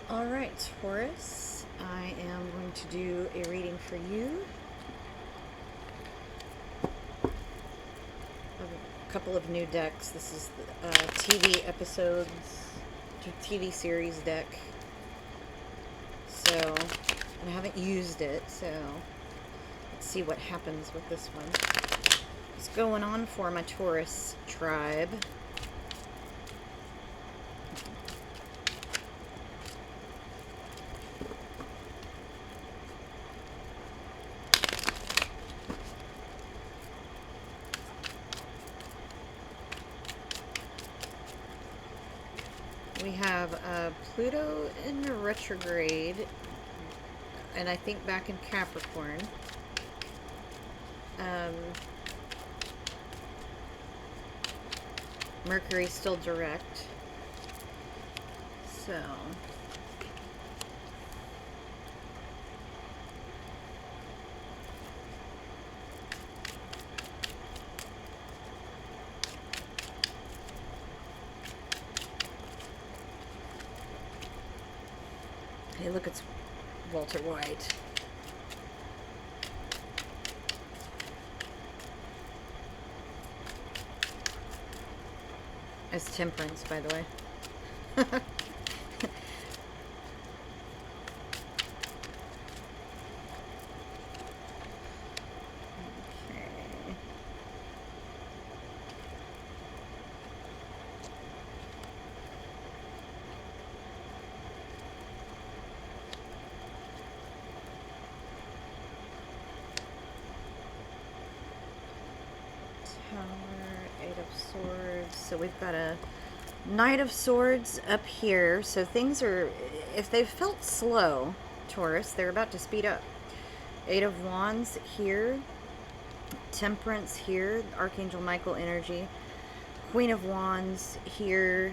Alright, Taurus, I am going to do a reading for you of a couple of new decks. This is the TV episodes, TV series deck. So, and I haven't used it, so let's see what happens with this one. What's going on for my Taurus tribe? We have Pluto in retrograde, and I think back in Capricorn. Mercury still direct. So hey, look, it's Walter White. As Temperance, by the way. Eight of Swords. So we've got a Knight of Swords up here. So things are, if they've felt slow, Taurus, they're about to speed up. Eight of Wands here. Temperance here. Archangel Michael energy. Queen of Wands here.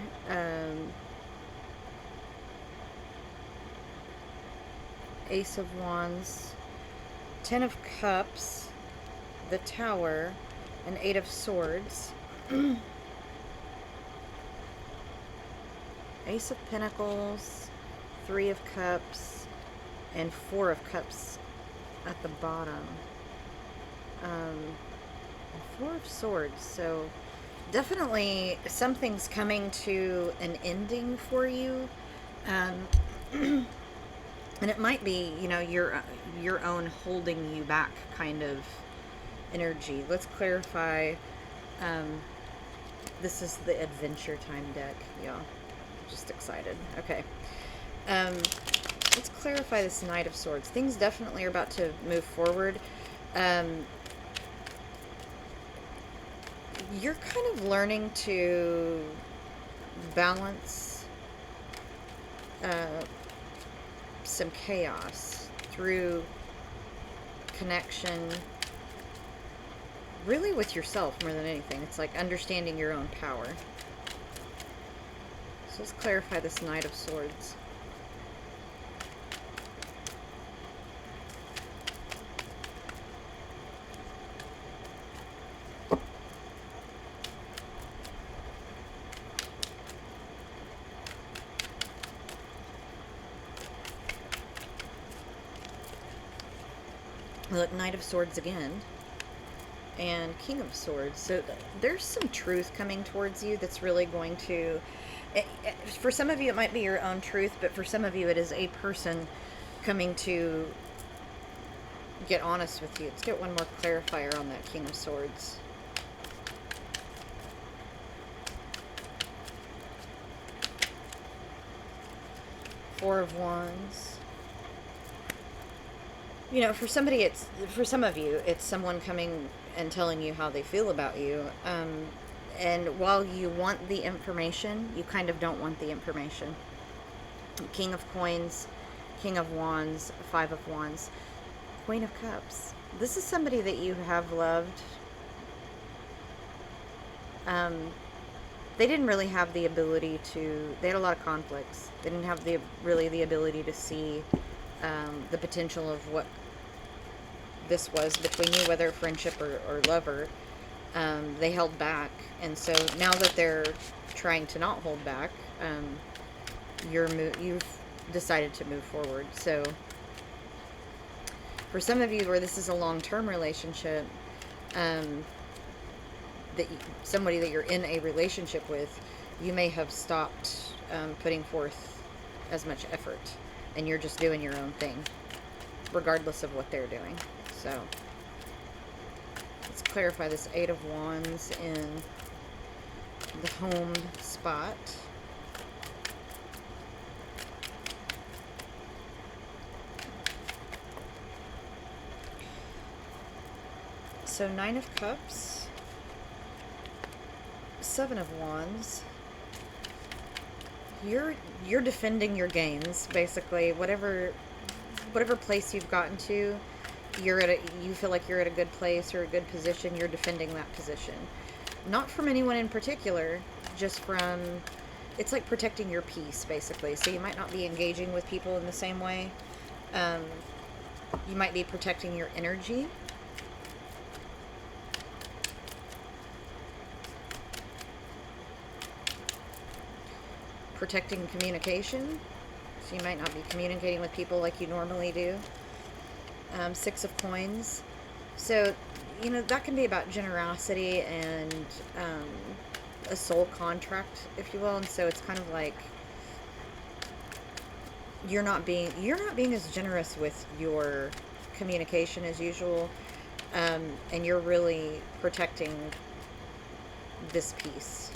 Ace of Wands. Ten of Cups. The Tower. And Eight of Swords. Ace of Pentacles, Three of Cups, and Four of Cups at the bottom. Four of Swords, so definitely something's coming to an ending for you. And it might be, you know, your own holding you back kind of energy. Let's clarify. This is the Adventure Time deck, y'all. Just excited. Okay. Let's clarify this Knight of Swords. Things definitely are about to move forward. You're kind of learning to balance some chaos through connection, really with yourself more than anything. It's like understanding your own power. So let's clarify this Knight of Swords. Look, Knight of Swords again. And King of Swords. So there's some truth coming towards you that's really going to... For some of you, it might be your own truth, but for some of you, it is a person coming to get honest with you. Let's get one more clarifier on that King of Swords. Four of Wands. You know, for some of you, it's someone coming and telling you how they feel about you. And while you want the information, you kind of don't want the information. King of Coins, King of Wands, Five of Wands, Queen of Cups. This is somebody that you have loved. They didn't really have the ability to... They had a lot of conflicts. They didn't have really the ability to see the potential of what this was between you, whether friendship or lover. They held back, and so now that they're trying to not hold back, you've decided to move forward. So for some of you where this is a long-term relationship, somebody that you're in a relationship with, you may have stopped putting forth as much effort, and you're just doing your own thing, regardless of what they're doing. So let's clarify this Eight of Wands in the home spot. So Nine of Cups, Seven of Wands. You're defending your gains, basically. Whatever place you've gotten to, you feel like you're at a good place or a good position. You're defending that position, not from anyone in particular, just from, it's like protecting your peace, basically. So you might not be engaging with people in the same way. You might be protecting your energy. Protecting communication. So you might not be communicating with people like you normally do. Six of Coins. So, you know, that can be about generosity and a soul contract, if you will. And so it's kind of like you're not being as generous with your communication as usual, and you're really protecting this piece.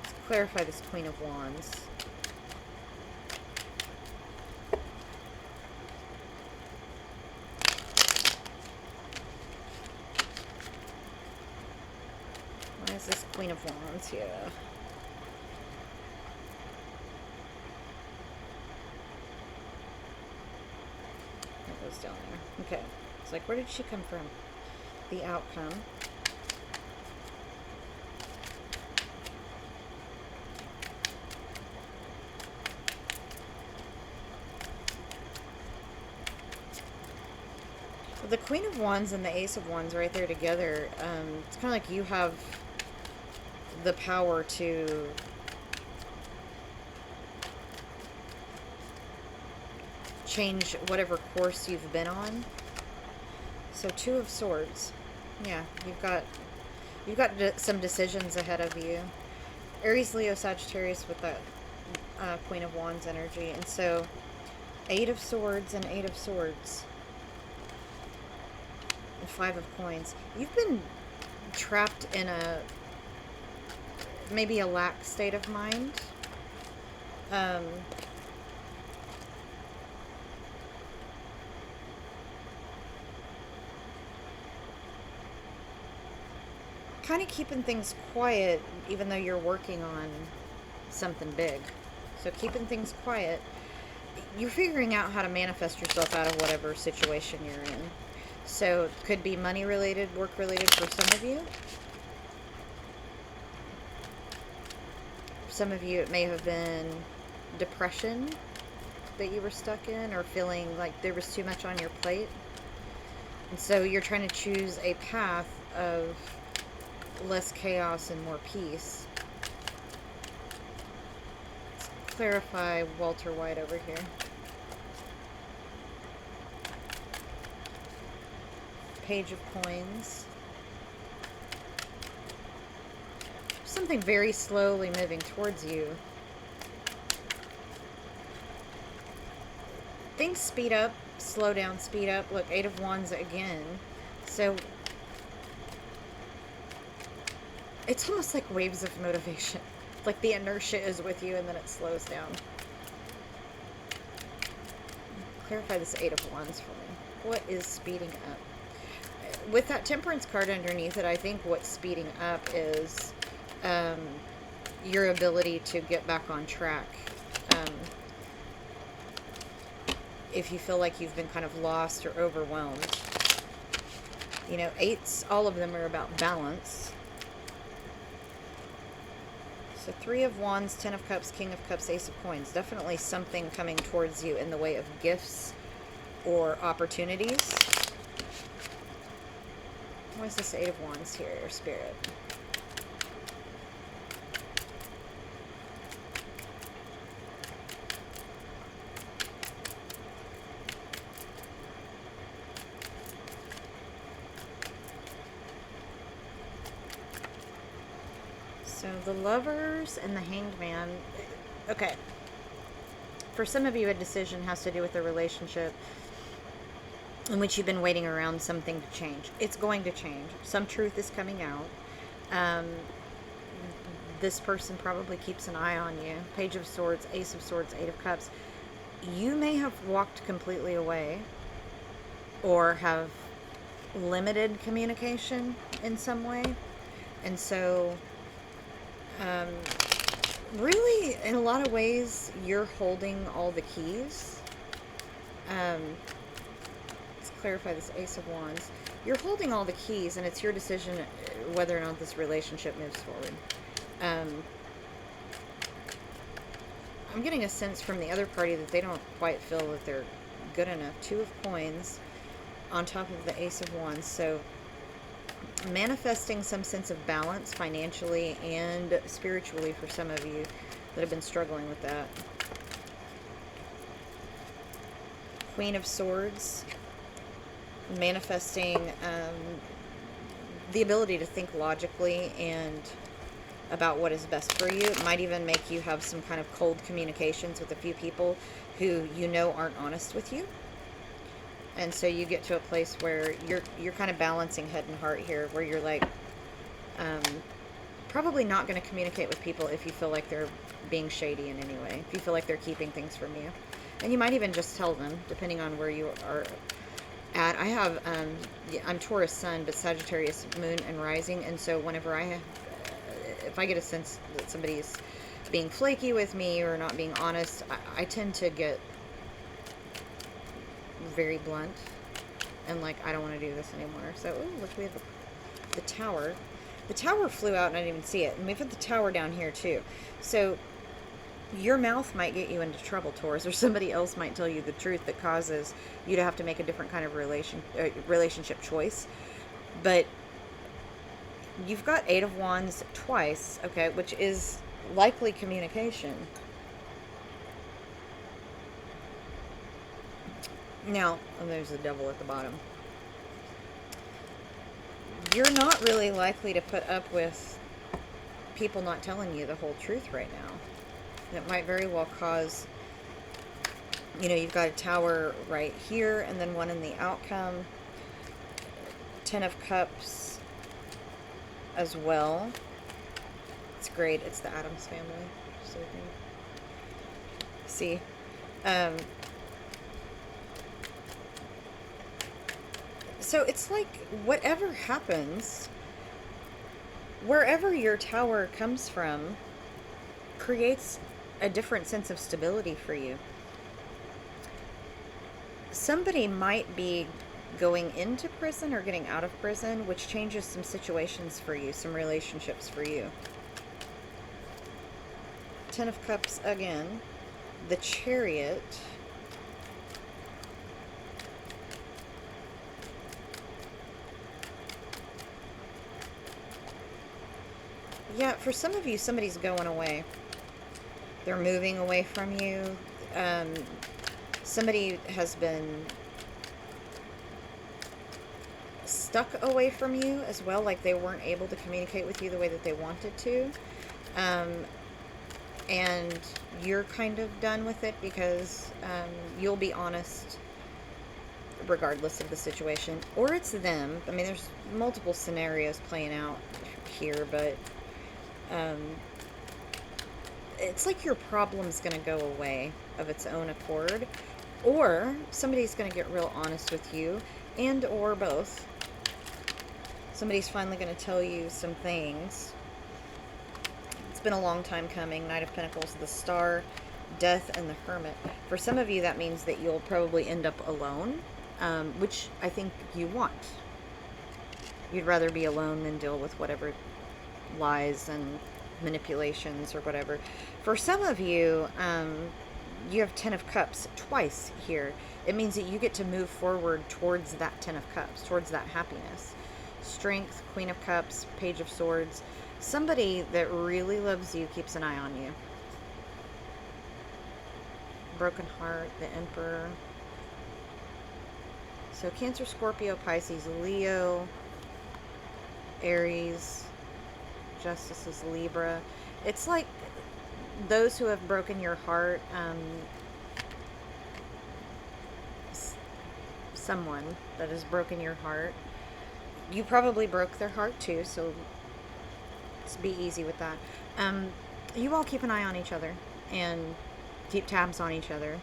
Let's clarify this Queen of Wands. Why is this Queen of Wands here? That goes down there. Okay. It's like, where did she come from? The outcome. The Queen of Wands and the Ace of Wands right there together, it's kind of like you have the power to change whatever course you've been on. So Two of Swords. Yeah, you've got some decisions ahead of you. Aries, Leo, Sagittarius with that Queen of Wands energy. And so Eight of Swords and Eight of Swords. And Five of Coins. You've been trapped in maybe a lack state of mind. Kind of keeping things quiet, even though you're working on something big. So keeping things quiet. You're figuring out how to manifest yourself out of whatever situation you're in. So it could be money related, work related for some of you. For some of you, it may have been depression that you were stuck in, or feeling like there was too much on your plate. And so you're trying to choose a path of less chaos and more peace. Let's clarify Walter White over here. Page of Coins. Something very slowly moving towards you. Things speed up, slow down, speed up. Look, Eight of Wands again. So it's almost like waves of motivation. Like the inertia is with you and then it slows down. Clarify this Eight of Wands for me. What is speeding up? With that Temperance card underneath it, I think what's speeding up is your ability to get back on track. If you feel like you've been kind of lost or overwhelmed. You know, eights, all of them are about balance. So Three of Wands, Ten of Cups, King of Cups, Ace of Coins. Definitely something coming towards you in the way of gifts or opportunities. Why is this Eight of Wands here, Spirit? The Lovers and the Hanged Man. Okay. For some of you, a decision has to do with a relationship in which you've been waiting around something to change. It's going to change. Some truth is coming out. Um, this person probably keeps an eye on you. Page of Swords, Ace of Swords, Eight of Cups. You may have walked completely away or have limited communication in some way. And so, really, in a lot of ways, you're holding all the keys. Let's clarify this Ace of Wands. You're holding all the keys, and it's your decision whether or not this relationship moves forward. I'm getting a sense from the other party that they don't quite feel that they're good enough. Two of Coins on top of the Ace of Wands. So manifesting some sense of balance financially and spiritually for some of you that have been struggling with that. Queen of Swords, manifesting the ability to think logically and about what is best for you. It might even make you have some kind of cold communications with a few people who you know aren't honest with you. And so you get to a place where you're kind of balancing head and heart here, where you're like, probably not going to communicate with people if you feel like they're being shady in any way, if you feel like they're keeping things from you. And you might even just tell them, depending on where you are at. I have, I'm Taurus Sun, but Sagittarius Moon and Rising, and so whenever if I get a sense that somebody's being flaky with me or not being honest, I tend to get very blunt and like, I don't want to do this anymore. So, ooh, look, we have the Tower. The Tower flew out and I didn't even see it. And we've got the Tower down here too. So your mouth might get you into trouble, Taurus, or somebody else might tell you the truth that causes you to have to make a different kind of relationship choice. But you've got Eight of Wands twice, okay, which is likely communication. Now, oh, there's the Devil at the bottom. You're not really likely to put up with people not telling you the whole truth right now. It might very well cause, you know, you've got a Tower right here and then one in the outcome. Ten of Cups as well. It's great. It's the Addams family. So see, so it's like whatever happens, wherever your Tower comes from, creates a different sense of stability for you. Somebody might be going into prison or getting out of prison, which changes some situations for you, some relationships for you. Ten of Cups again. The Chariot. Yeah, for some of you, somebody's going away. They're moving away from you. Somebody has been stuck away from you as well, like they weren't able to communicate with you the way that they wanted to. And you're kind of done with it because you'll be honest regardless of the situation. Or it's them. I mean, there's multiple scenarios playing out here, but it's like your problem's going to go away of its own accord, or somebody's going to get real honest with you, and or both. Somebody's finally going to tell you some things. It's been a long time coming. Knight of Pentacles, the Star, Death, and the Hermit. For some of you, that means that you'll probably end up alone, which I think you want. You'd rather be alone than deal with whatever lies and manipulations or whatever. For some of you, you have Ten of Cups twice here. It means that you get to move forward towards that Ten of Cups, towards that happiness. Strength, Queen of Cups, Page of Swords. Somebody that really loves you keeps an eye on you. Broken Heart, the Emperor. So Cancer, Scorpio, Pisces, Leo, Aries, Justice is Libra. It's like those who have broken your heart, someone that has broken your heart. You probably broke their heart too, so let's be easy with that. You all keep an eye on each other and keep tabs on each other.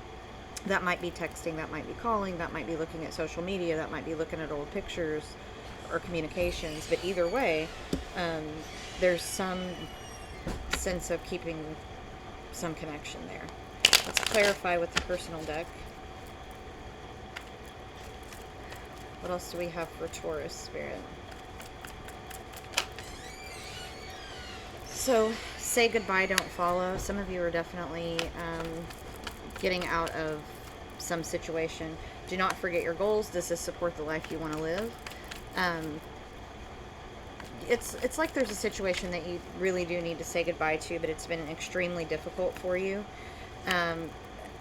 That might be texting, that might be calling, that might be looking at social media, that might be looking at old pictures or communications. But either way, there's some sense of keeping some connection there. Let's clarify with the personal deck. What else do we have for Taurus spirit? So, say goodbye, don't follow. Some of you are definitely getting out of some situation. Do not forget your goals. Does this support the life you want to live? It's like there's a situation that you really do need to say goodbye to, but it's been extremely difficult for you.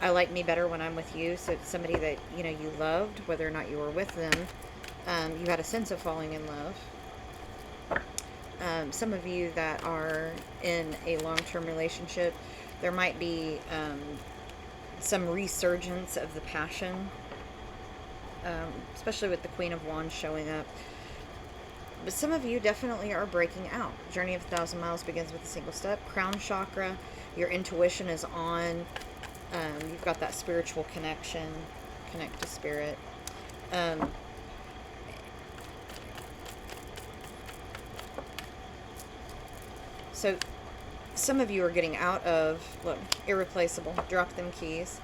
I like me better when I'm with you. So it's somebody that, you know, you loved, whether or not you were with them. You had a sense of falling in love. Some of you that are in a long-term relationship, there might be some resurgence of the passion, especially with the Queen of Wands showing up. But some of you definitely are breaking out. Journey of 1,000 miles begins with a single step. Crown chakra, your intuition is on. You've got that spiritual connection, connect to spirit. So some of you are getting out of, look, irreplaceable, drop them keys.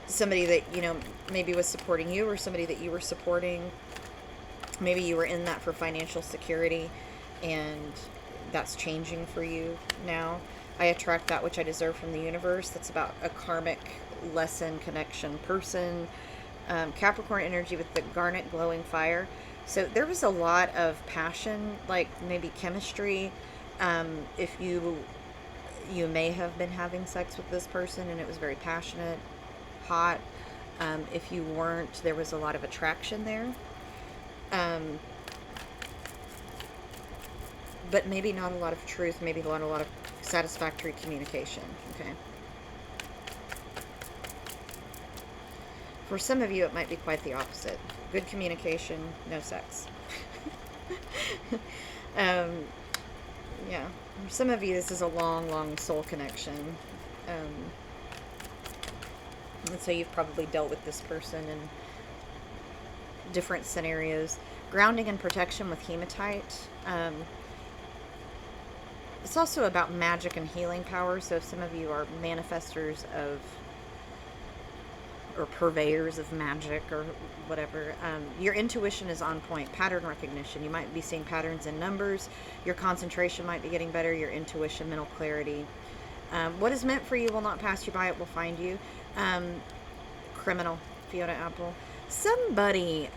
Somebody that, you know, maybe was supporting you, or somebody that you were supporting. Maybe you were in that for financial security, and that's changing for you now. I attract that which I deserve from the universe. That's about a karmic lesson, connection, person. Capricorn energy with the garnet glowing fire. So there was a lot of passion, like maybe chemistry. If you may have been having sex with this person and it was very passionate, hot. If you weren't, there was a lot of attraction there. But maybe not a lot of truth, maybe not a lot of satisfactory communication. Okay. For some of you, it might be quite the opposite. Good communication, no sex. Yeah. For some of you, this is a long, long soul connection. And so you've probably dealt with this person in different scenarios. Grounding and protection with hematite. It's also about magic and healing power. So if some of you are manifestors of, or purveyors of magic or whatever, your intuition is on point. Pattern recognition. You might be seeing patterns in numbers. Your concentration might be getting better. Your intuition, mental clarity. What is meant for you will not pass you by. It will find you. Criminal. Fiona Apple. Somebody,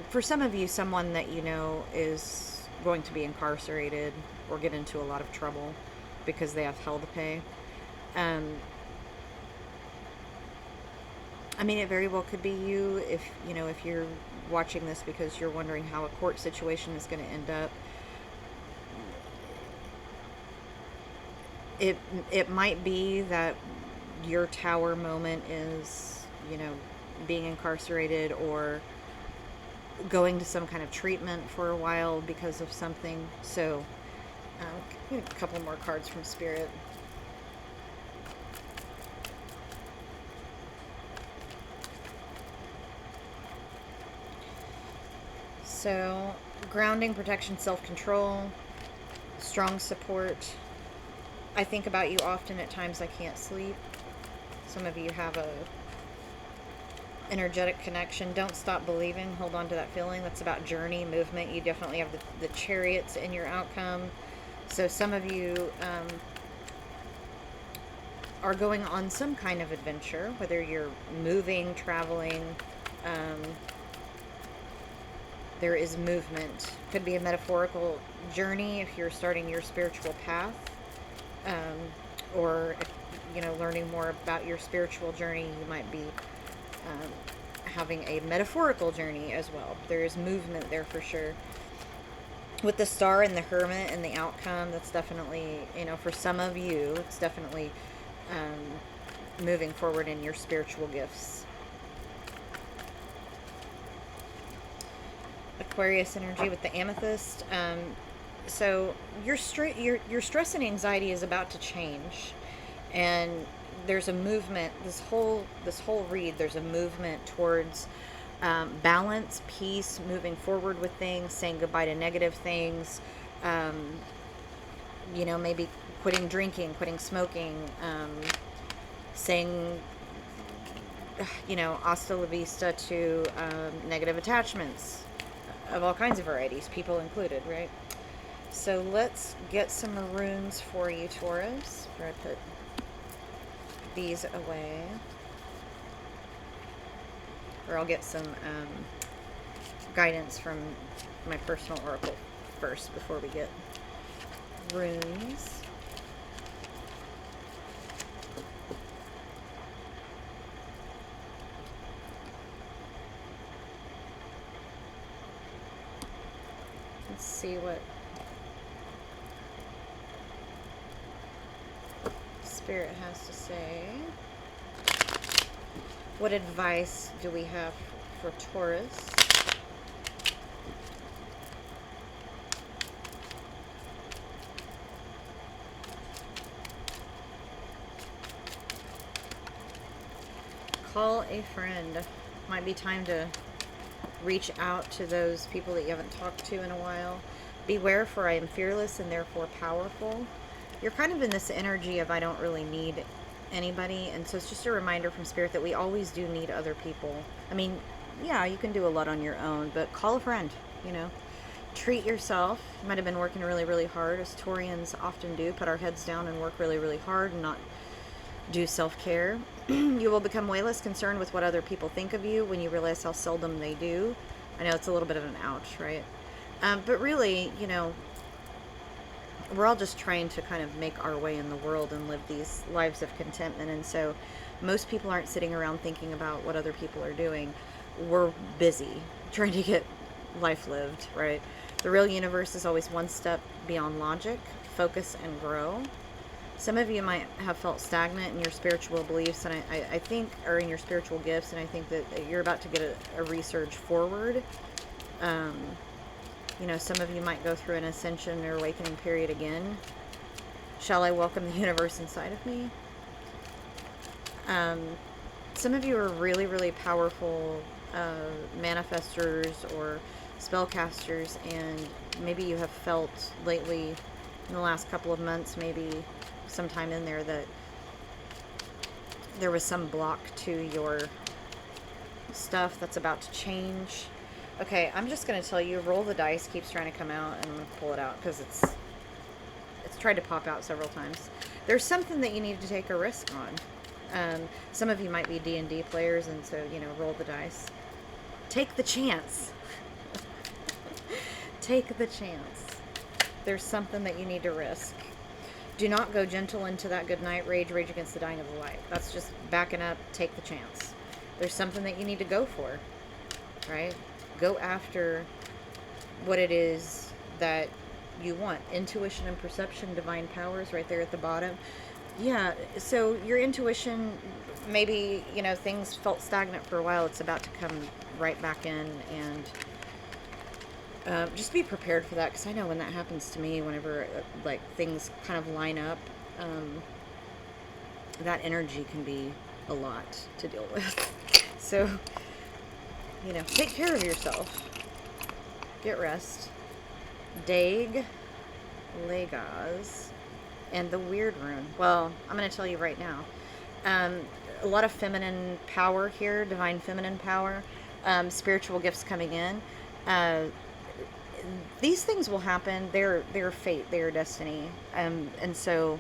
for some of you, someone that you know is going to be incarcerated or get into a lot of trouble because they have hell to pay. I mean, it very well could be you if, you know, if you're watching this because you're wondering how a court situation is going to end up. It might be that your tower moment is, you know, being incarcerated or going to some kind of treatment for a while because of something. So, a couple more cards from Spirit. So, grounding, protection, self-control, strong support. I think about you often. At times I can't sleep. Some of you have a energetic connection. Don't stop believing. Hold on to that feeling. That's about journey, movement. You definitely have the chariots in your outcome. So some of you are going on some kind of adventure, whether you're moving, traveling. There is movement. Could be a metaphorical journey if you're starting your spiritual path, or you know, learning more about your spiritual journey. You might be having a metaphorical journey as well. There is movement there for sure. with the Star and the Hermit and the outcome, that's definitely, for some of you, it's definitely moving forward in your spiritual gifts. Aquarius energy with the Amethyst. So your stress and anxiety is about to change, and there's a movement. This whole read, there's a movement towards balance, peace, moving forward with things, saying goodbye to negative things. Maybe quitting drinking, quitting smoking, saying hasta la vista to negative attachments of all kinds of varieties, people included, right? So let's get some runes for you, Taurus, before I put these away. Or I'll get some guidance from my personal oracle first before we get runes. Let's see what Spirit has to say. What advice do we have for Taurus? Call a friend. Might be time to reach out to those people that you haven't talked to in a while. Beware, for I am fearless and therefore powerful. You're kind of in this energy of I don't really need anybody, and so it's just a reminder from Spirit that we always do need other people. I mean, yeah, you can do a lot on your own, but call a friend, treat yourself. You might have been working really, really hard, as Taurians often do, put our heads down and work really, really hard and not do self-care. You will become way less concerned with what other people think of you when you realize how seldom they do. I know it's a little bit of an ouch, right? But really, we're all just trying to kind of make our way in the world and live these lives of contentment. And so most people aren't sitting around thinking about what other people are doing. We're busy trying to get life lived, right? The real universe is always one step beyond logic. Focus and grow. Some of you might have felt stagnant in your spiritual beliefs, and I think, or in your spiritual gifts, and I think that you're about to get a resurge forward. Some of you might go through an ascension or awakening period again. Shall I welcome the universe inside of me? Some of you are really, really powerful manifestors or spellcasters, and maybe you have felt lately, in the last couple of months, maybe sometime in there, that there was some block to your stuff that's about to change. Okay, I'm just going to tell you, roll the dice keeps trying to come out, and I'm going to pull it out because it's tried to pop out several times. There's something that you need to take a risk on. Some of you might be D&D players, and so, roll the dice. Take the chance. Take the chance. There's something that you need to risk. Do not go gentle into that good night. Rage against the dying of the light. That's just backing up. Take the chance. There's something that you need to go for, right? Go after what it is that you want. Intuition and perception, divine powers, right there at the bottom. Yeah, so your intuition, maybe, things felt stagnant for a while. It's about to come right back in, and just be prepared for that, because I know when that happens to me, whenever things kind of line up, that energy can be a lot to deal with. So, take care of yourself. Get rest. Daig, Legaz, and the weird rune. Well, I'm going to tell you right now. A lot of feminine power here, divine feminine power, spiritual gifts coming in. These things will happen. They're fate. They're destiny. And so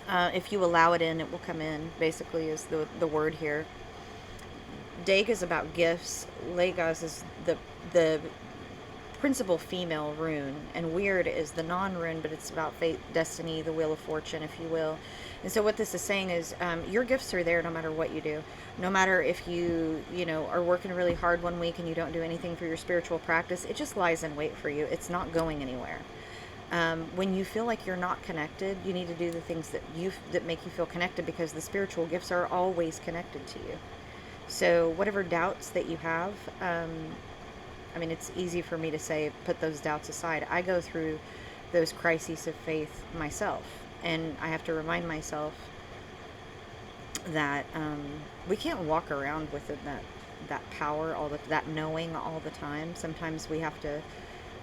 if you allow it in, it will come in, basically, is the word here. Daig is about gifts. Legaz is the principal female rune. And weird is the non-rune, but it's about fate, destiny, the wheel of fortune, if you will. And so what this is saying is, your gifts are there no matter what you do. No matter if you know, are working really hard one week and you don't do anything for your spiritual practice, it just lies in wait for you. It's not going anywhere. When you feel like you're not connected, you need to do the things that make you feel connected, because the spiritual gifts are always connected to you. So whatever doubts that you have, I mean, it's easy for me to say, put those doubts aside. I go through those crises of faith myself, and I have to remind myself that we can't walk around with that power, that knowing all the time. Sometimes we have to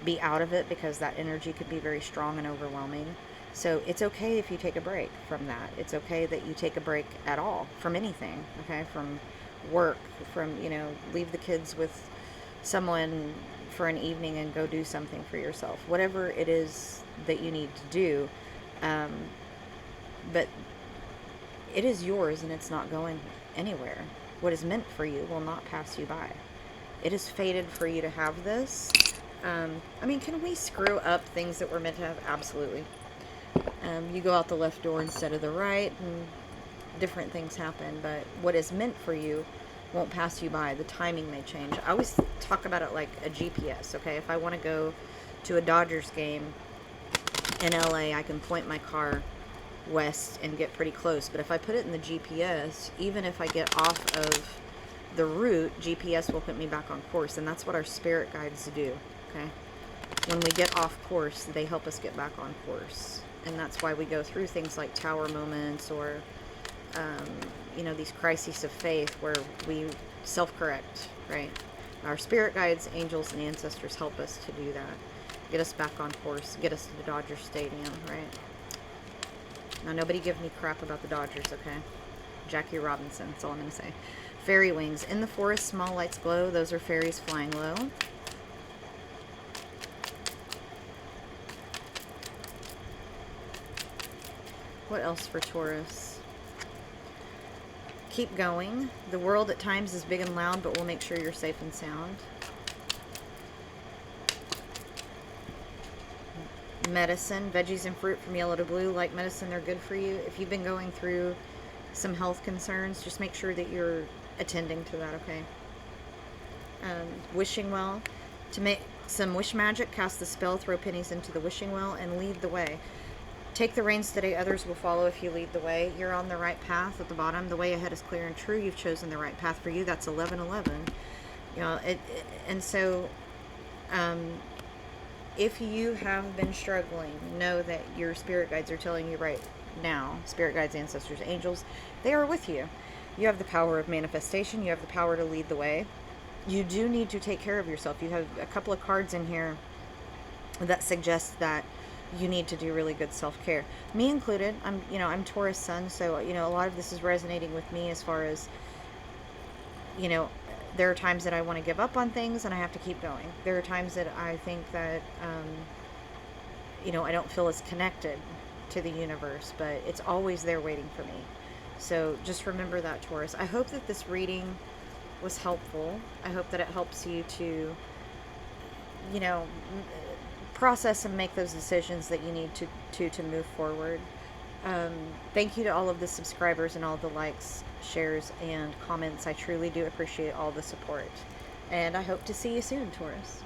be out of it, because that energy could be very strong and overwhelming. So it's okay if you take a break from that. It's okay that you take a break at all from anything, okay? From work, from, you know, leave the kids with someone for an evening and go do something for yourself. Whatever it is that you need to do, but it is yours and it's not going anywhere. What is meant for you will not pass you by. It is fated for you to have this. I mean, can we screw up things that we're meant to have? Absolutely. You go out the left door instead of the right, and different things happen, but what is meant for you won't pass you by. The timing may change. I always talk about it like a GPS, okay? If I want to go to a Dodgers game in LA, I can point my car west and get pretty close, but if I put it in the GPS, even if I get off of the route, GPS will put me back on course, and that's what our spirit guides do, okay? When we get off course, they help us get back on course, and that's why we go through things like tower moments, or you know, these crises of faith where we self-correct, right? Our spirit guides, angels, and ancestors help us to do that. Get us back on course, get us to the Dodger Stadium, right? Now, nobody give me crap about the Dodgers, okay? Jackie Robinson, that's all I'm going to say. Fairy wings. In the forest, small lights glow. Those are fairies flying low. What else for Taurus? Keep going. The world at times is big and loud, but we'll make sure you're safe and sound. Medicine. Veggies and fruit from yellow to blue. Like medicine, they're good for you. If you've been going through some health concerns, just make sure that you're attending to that, okay? Wishing well. To make some wish magic, cast the spell, throw pennies into the wishing well, and lead the way. Take the reins today, others will follow if you lead the way. You're on the right path at the bottom. The way ahead is clear and true. You've chosen the right path for you. That's 1111. You know, and so if you have been struggling, know that your spirit guides are telling you right now, spirit guides, ancestors, angels, they are with you. You have the power of manifestation. You have the power to lead the way. You do need to take care of yourself. You have a couple of cards in here that suggest that you need to do really good self-care. Me included. I'm Taurus sun, so, you know, a lot of this is resonating with me as far as, you know, there are times that I want to give up on things and I have to keep going. There are times that I think that, you know, I don't feel as connected to the universe, but it's always there waiting for me. So just remember that, Taurus. I hope that this reading was helpful. I hope that it helps you to, you know, process and make those decisions that you need to move forward. Thank you to all of the subscribers and all the likes, shares, and comments. I truly do appreciate all the support. And I hope to see you soon, Taurus.